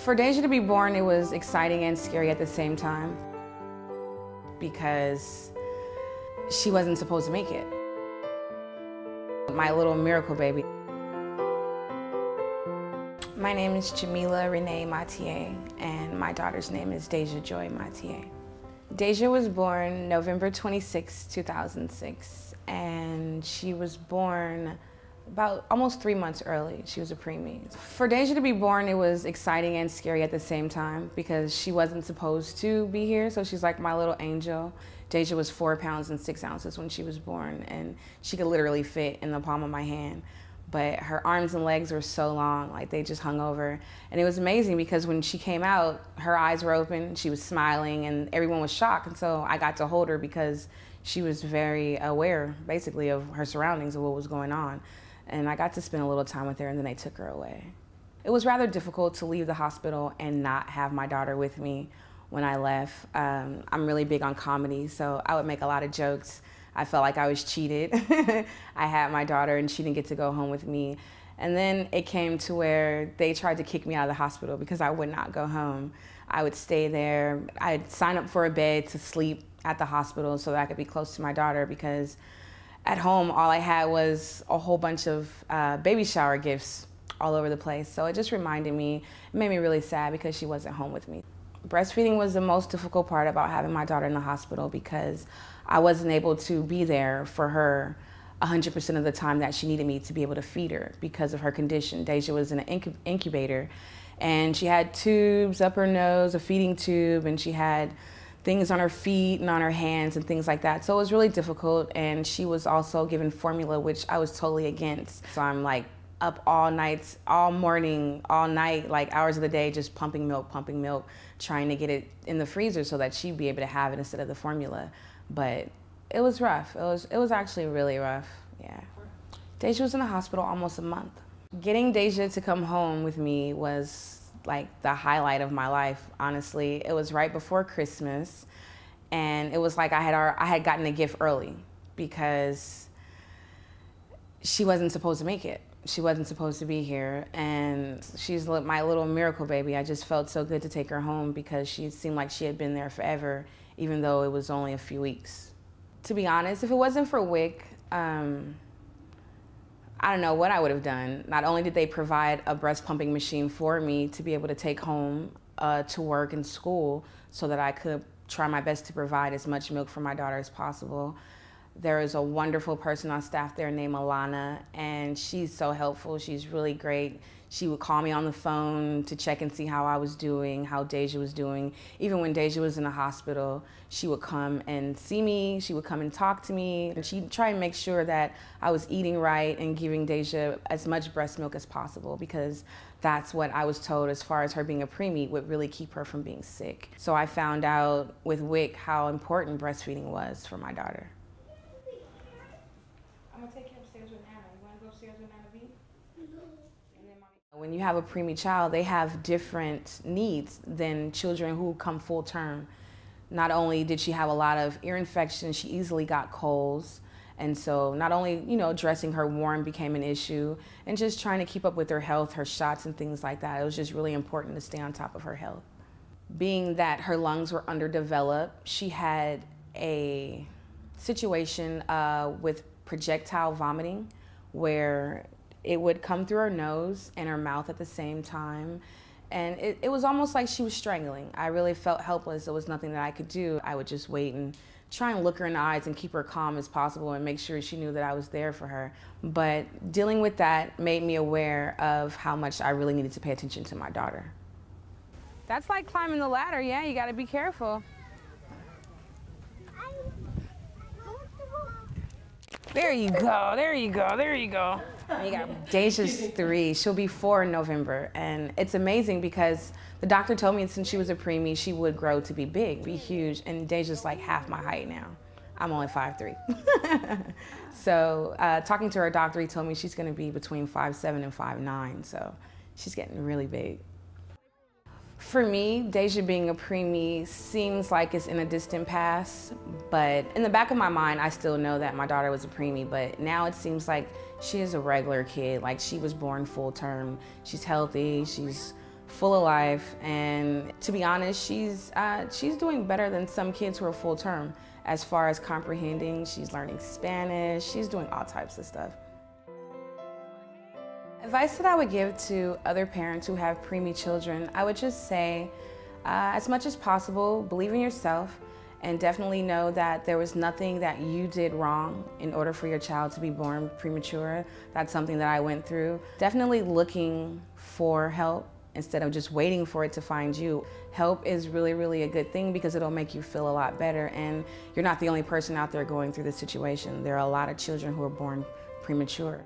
For Deja to be born, it was exciting and scary at the same time because she wasn't supposed to make it. My little miracle baby. My name is Jamila Renee Mathieu, and my daughter's name is Deja Joy Mathieu. Deja was born November 26, 2006, and she was born about almost 3 months early. She was a preemie. For Deja to be born, it was exciting and scary at the same time because she wasn't supposed to be here, so she's like my little angel. Deja was 4 pounds and 6 ounces when she was born, and she could literally fit in the palm of my hand. But her arms and legs were so long, like they just hung over. And it was amazing because when she came out, her eyes were open, she was smiling, and everyone was shocked. And so I got to hold her because she was very aware, basically, of her surroundings, of what was going on. And I got to spend a little time with her, and then they took her away. It was rather difficult to leave the hospital and not have my daughter with me when I left. I'm really big on comedy, so I would make a lot of jokes. I felt like I was cheated. I had my daughter and she didn't get to go home with me. And then it came to where they tried to kick me out of the hospital because I would not go home. I would stay there. I'd sign up for a bed to sleep at the hospital so that I could be close to my daughter, because at home all I had was a whole bunch of baby shower gifts all over the place. So it just reminded me, it made me really sad because she wasn't home with me. Breastfeeding was the most difficult part about having my daughter in the hospital because I wasn't able to be there for her 100% of the time that she needed me to be able to feed her because of her condition. Deja was in an incubator, and she had tubes up her nose, a feeding tube, and she had things on her feet and on her hands and things like that. So it was really difficult, and she was also given formula, which I was totally against. So I'm like up all nights, all morning, all night, like hours of the day, just pumping milk, trying to get it in the freezer so that she'd be able to have it instead of the formula. But it was rough. It was actually really rough, yeah. Deja was in the hospital almost a month. Getting Deja to come home with me was like the highlight of my life, honestly. It was right before Christmas, and it was like I had gotten a gift early because she wasn't supposed to make it. She wasn't supposed to be here, and she's my little miracle baby. I just felt so good to take her home because she seemed like she had been there forever, even though it was only a few weeks. To be honest, if it wasn't for WIC, I don't know what I would have done. Not only did they provide a breast pumping machine for me to be able to take home to work and school so that I could try my best to provide as much milk for my daughter as possible. There is a wonderful person on staff there named Alana, and she's so helpful. She's really great. She would call me on the phone to check and see how I was doing, how Deja was doing. Even when Deja was in the hospital, she would come and see me. She would come and talk to me. And she'd try and make sure that I was eating right and giving Deja as much breast milk as possible, because that's what I was told as far as her being a preemie would really keep her from being sick. So I found out with WIC how important breastfeeding was for my daughter. I'm gonna take you upstairs with Nana. You wanna go upstairs with Nana B? When you have a preemie child, they have different needs than children who come full term. Not only did she have a lot of ear infections, she easily got colds. And so not only, dressing her warm became an issue, and just trying to keep up with her health, her shots and things like that. It was just really important to stay on top of her health. Being that her lungs were underdeveloped, she had a situation with projectile vomiting where it would come through her nose and her mouth at the same time. And it was almost like she was strangling. I really felt helpless. There was nothing that I could do. I would just wait and try and look her in the eyes and keep her calm as possible and make sure she knew that I was there for her. But dealing with that made me aware of how much I really needed to pay attention to my daughter. That's like climbing the ladder, yeah, you gotta be careful. There you go, there you go, there you go. You got Deja's 3, she'll be 4 in November. And it's amazing because the doctor told me since she was a preemie, she would grow to be big, be huge. And Deja's like half my height now. I'm only 5'3". So talking to her doctor, he told me she's gonna be between 5'7" and 5'9". So she's getting really big. For me, Deja being a preemie seems like it's in a distant past, but in the back of my mind, I still know that my daughter was a preemie, but now it seems like she is a regular kid. Like, she was born full term. She's healthy, she's full of life, and to be honest, she's doing better than some kids who are full term as far as comprehending. She's learning Spanish, she's doing all types of stuff. Advice that I would give to other parents who have preemie children, I would just say, as much as possible, believe in yourself and definitely know that there was nothing that you did wrong in order for your child to be born premature. That's something that I went through. Definitely looking for help instead of just waiting for it to find you. Help is really, really a good thing because it'll make you feel a lot better, and you're not the only person out there going through this situation. There are a lot of children who are born premature.